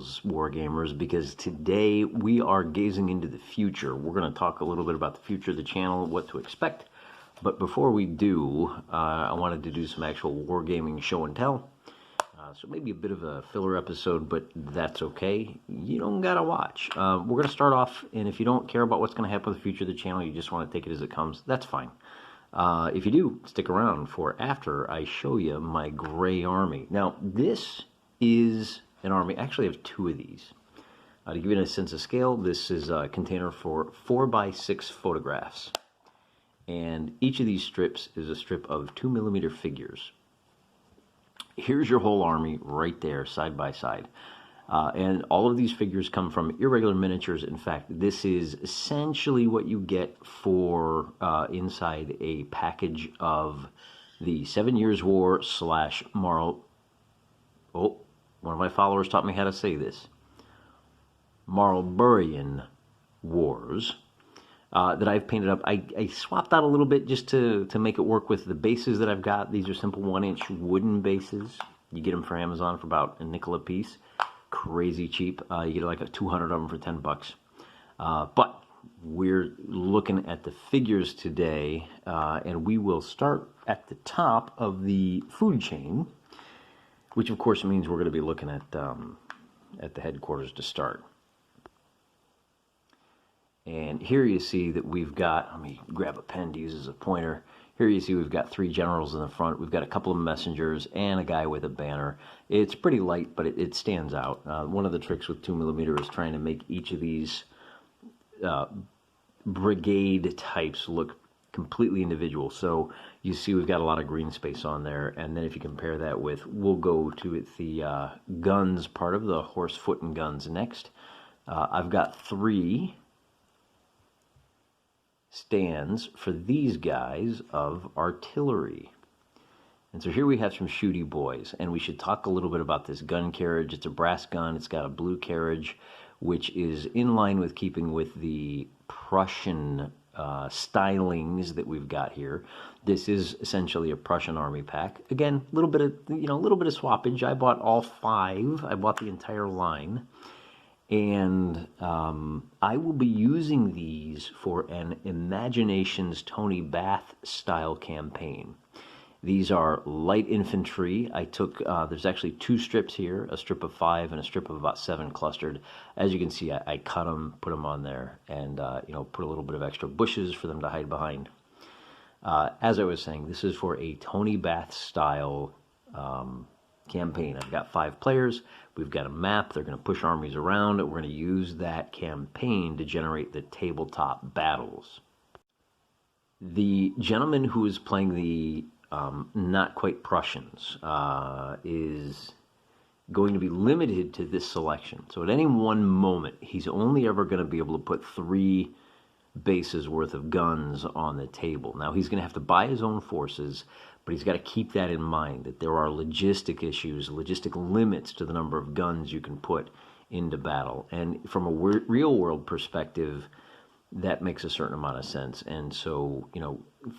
yourselves, Wargamers, because today we are gazing into the future. We're going to talk a little bit about the future of the channel, what to expect. But before we do, I wanted to do some actual Wargaming show and tell. So maybe a bit of a filler episode, but that's okay. You don't gotta watch. We're going to start off, and if you don't care about what's going to happen with the future of the channel, you just want to take it as it comes, that's fine. If you do, stick around for after I show you my gray army. Now, this is an army. Actually, I have two of these. To give you a sense of scale, this is a container for 4x6 photographs. And each of these strips is a strip of 2mm figures. Here's your whole army right there, side by side. And all of these figures come from Irregular Miniatures. In fact, this is essentially what you get for inside a package of the 7 Years' War / Marl... Oh, one of my followers taught me how to say this. Marlburruh Wars. That I've painted up. I swapped out a little bit just to make it work with the bases that I've got. These are simple 1-inch wooden bases. You get them for Amazon for about a nickel a piece. Crazy cheap. You get like 200 of them for $10. But we're looking at the figures today, and we will start at the top of the food chain, which of course means we're going to be looking at the headquarters to start. And here you see that we've got, let me grab a pen to use as a pointer. Here you see we've got 3 generals in the front. We've got a couple of messengers and a guy with a banner. It's pretty light, but it stands out. One of the tricks with 2mm is trying to make each of these brigade types look completely individual. So you see we've got a lot of green space on there. And then if you compare that with, we'll go to the guns part of the horse, foot, and guns next. I've got 3 stands for these guys of artillery. And so here we have some shooty boys, and we should talk a little bit about this gun carriage. It's a brass gun. It's got a blue carriage, which is in line with keeping with the Prussian stylings that we've got here. This is essentially a Prussian army pack. Again, a little bit of swappage. I bought all 5. I bought the entire line. And I will be using these for an Imaginations Tony Bath style campaign. These are light infantry. I took, there's actually 2 strips here, a strip of 5 and a strip of about 7 clustered. As you can see, I cut them, put them on there, and put a little bit of extra bushes for them to hide behind. As I was saying, this is for a Tony Bath style campaign. I've got 5 players. We've got a map. They're going to push armies around. We're going to use that campaign to generate the tabletop battles. The gentleman who is playing the not quite Prussians is going to be limited to this selection. So at any one moment, he's only ever going to be able to put 3 bases worth of guns on the table. Now, he's going to have to buy his own forces, but he's got to keep that in mind, that there are logistic issues, logistic limits to the number of guns you can put into battle. And from a real-world perspective, that makes a certain amount of sense. And so,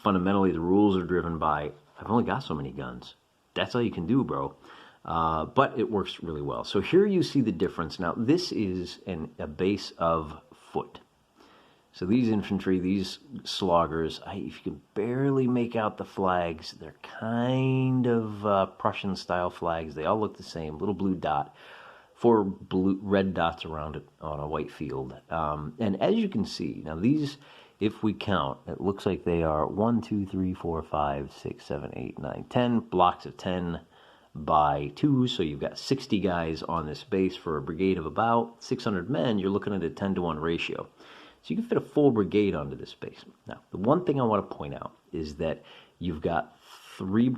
fundamentally, the rules are driven by, I've only got so many guns. That's all you can do, bro. But it works really well. So here you see the difference. Now, this is a base of foot. So these infantry, these sloggers, if you can barely make out the flags, they're kind of Prussian-style flags. They all look the same, little blue dot, 4 red dots around it on a white field. And as you can see, now these, if we count, it looks like they are 1, 2, 3, 4, 5, 6, 7, 8, 9, 10 blocks of 10 by 2. So you've got 60 guys on this base for a brigade of about 600 men. You're looking at a 10-to-1 ratio. So you can fit a full brigade onto this base. Now, the one thing I want to point out is that you've got 3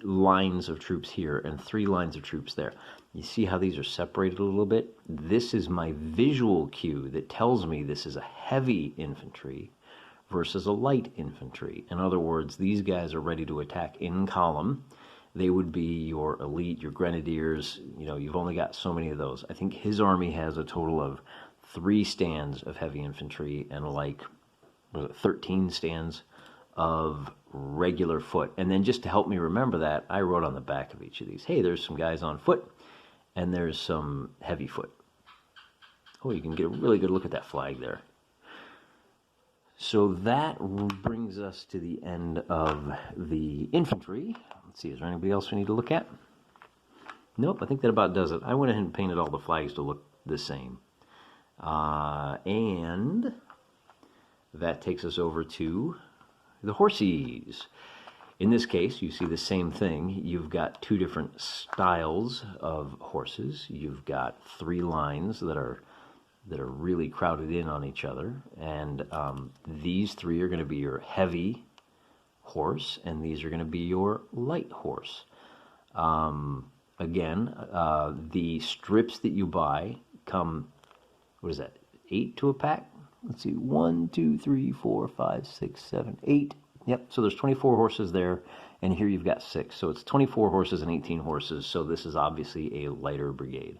lines of troops here and 3 lines of troops there. You see how these are separated a little bit? This is my visual cue that tells me this is a heavy infantry versus a light infantry. In other words, these guys are ready to attack in column. They would be your elite, your grenadiers. You've only got so many of those. I think his army has a total of 3 stands of heavy infantry and 13 stands of regular foot. And then just to help me remember that, I wrote on the back of each of these, hey, there's some guys on foot and there's some heavy foot. Oh, you can get a really good look at that flag there. So that brings us to the end of the infantry. Let's see, is there anybody else we need to look at? Nope, I think that about does it. I went ahead and painted all the flags to look the same. And that takes us over to the horses. In this case, you see the same thing. You've got two different styles of horses. You've got three lines that are really crowded in on each other, and these three are going to be your heavy horse, and these are going to be your light horse. Again, the strips that you buy come, what is that, 8 to a pack? Let's see, 1, 2, 3, 4, 5, 6, 7, 8. Yep, so there's 24 horses there, and here you've got 6. So it's 24 horses and 18 horses, so this is obviously a lighter brigade.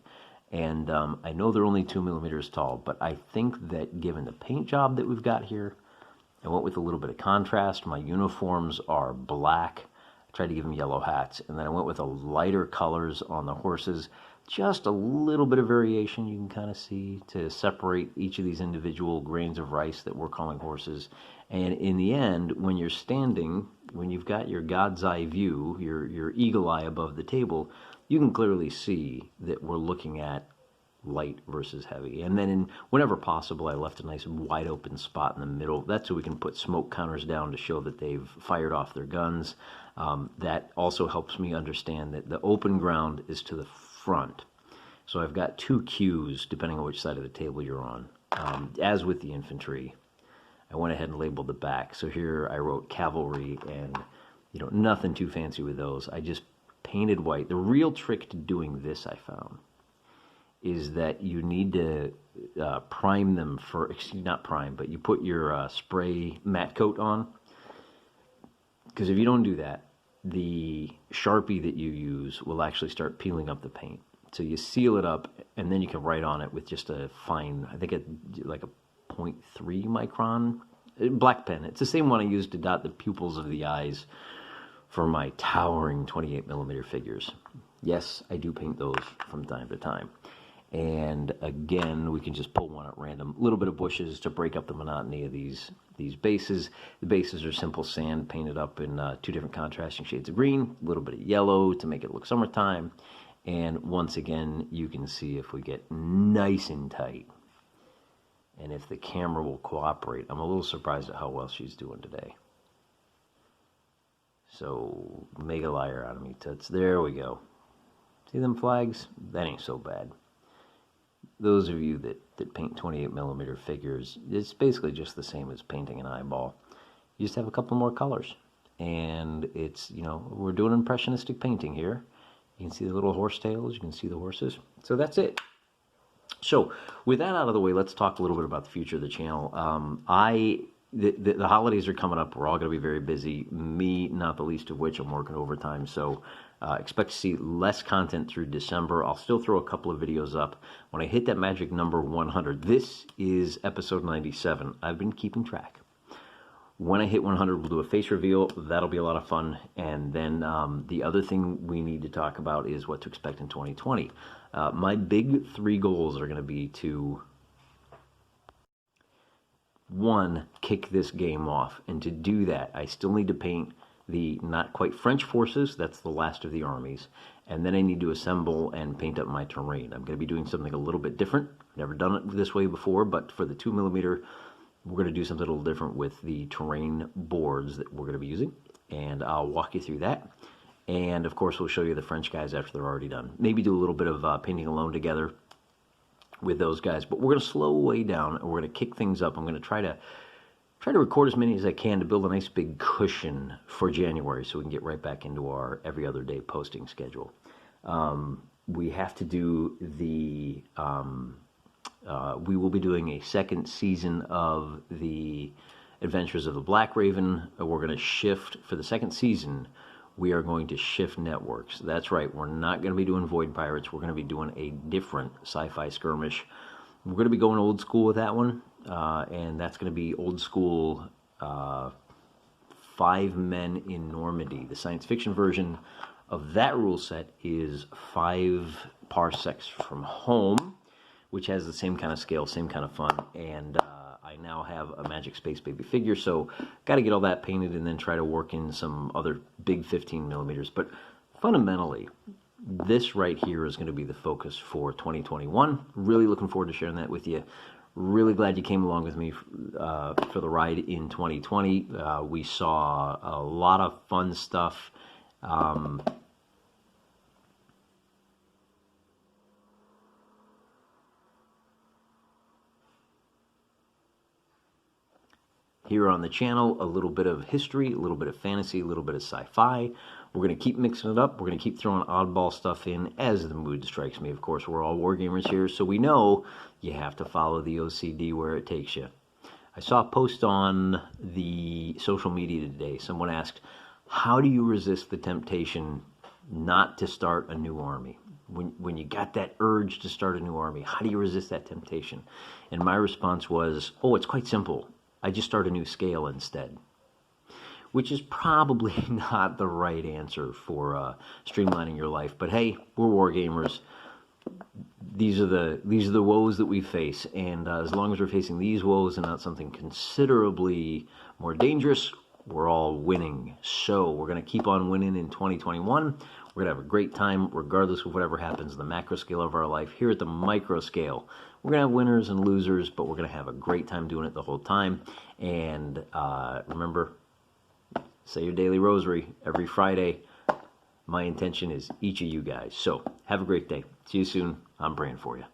And I know they're only 2 millimeters tall, but I think that given the paint job that we've got here, I went with a little bit of contrast. My uniforms are black. I tried to give them yellow hats, and then I went with a lighter colors on the horses. Just a little bit of variation you can kind of see to separate each of these individual grains of rice that we're calling horses. And in the end, when you're standing, when you've got your God's eye view, your eagle eye above the table, you can clearly see that we're looking at light versus heavy. And then whenever possible, I left a nice wide open spot in the middle. That's so we can put smoke counters down to show that they've fired off their guns. That also helps me understand that the open ground is to the front. So I've got 2 cues depending on which side of the table you're on. As with the infantry, I went ahead and labeled the back. So here I wrote cavalry, and nothing too fancy with those. I just painted white. The real trick to doing this, I found, is that you need to prime them for, not prime, but you put your spray matte coat on. Because if you don't do that, the Sharpie that you use will actually start peeling up the paint. So you seal it up, and then you can write on it with just a fine, I think like a 0.3 micron black pen. It's the same one I used to dot the pupils of the eyes for my towering 28 millimeter figures. Yes, I do paint those from time to time. And again, we can just pull one at random. A little bit of bushes to break up the monotony of these bases. The bases are simple sand painted up in 2 different contrasting shades of green, a little bit of yellow to make it look summertime. And once again, you can see if we get nice and tight, and if the camera will cooperate. I'm a little surprised at how well she's doing today. So, mega liar out of me, toots. There we go. See them flags? That ain't so bad. Those of you that paint 28 millimeter figures, it's basically just the same as painting an eyeball. You just have a couple more colors. And it's, we're doing impressionistic painting here. You can see the little horse tails, you can see the horses. So that's it. So with that out of the way, let's talk a little bit about the future of the channel. The holidays are coming up. We're all going to be very busy. Me, not the least of which, I'm working overtime. So expect to see less content through December. I'll still throw a couple of videos up. When I hit that magic number 100, this is episode 97. I've been keeping track. When I hit 100, we'll do a face reveal. That'll be a lot of fun. And then the other thing we need to talk about is what to expect in 2020. My big 3 goals are going to be to, 1, kick this game off. And to do that, I still need to paint the not quite French forces. That's the last of the armies. And then I need to assemble and paint up my terrain. I'm going to be doing something a little bit different. Never done it this way before, but for the 2 millimeter, we're going to do something a little different with the terrain boards that we're going to be using. And I'll walk you through that. And of course, we'll show you the French guys after they're already done. Maybe do a little bit of painting alone together with those guys. But we're going to slow way down, and we're going to kick things up. I'm going to try to record as many as I can to build a nice big cushion for January so we can get right back into our every other day posting schedule. We have to do the... we will be doing a 2nd season of the Adventures of the Black Raven. We're going to shift, for the 2nd season, we are going to shift networks. That's right, we're not going to be doing Void Pirates. We're going to be doing a different sci-fi skirmish. We're going to be going old school with that one, and that's going to be old school 5 Men in Normandy. The science fiction version of that rule set is 5 parsecs from home, which has the same kind of scale, same kind of fun, and I now have a Magic Space Baby figure, so got to get all that painted and then try to work in some other big 15 millimeters. But fundamentally, this right here is going to be the focus for 2021. Really looking forward to sharing that with you. Really glad you came along with me for the ride in 2020. We saw a lot of fun stuff. Here on the channel, a little bit of history, a little bit of fantasy, a little bit of sci-fi. We're going to keep mixing it up. We're going to keep throwing oddball stuff in as the mood strikes me. Of course, we're all wargamers here, so we know you have to follow the OCD where it takes you. I saw a post on the social media today. Someone asked, how do you resist the temptation not to start a new army? When you got that urge to start a new army, how do you resist that temptation? And my response was, oh, it's quite simple. I just start a new scale instead, which is probably not the right answer for streamlining your life. But hey, we're war gamers. These are the woes that we face, and as long as we're facing these woes and not something considerably more dangerous, we're all winning. So we're going to keep on winning in 2021. We're going to have a great time regardless of whatever happens in the macro scale of our life. Here at the micro scale, we're going to have winners and losers, but we're going to have a great time doing it the whole time. And remember, say your daily rosary every Friday. My intention is each of you guys. So have a great day. See you soon. I'm praying for you.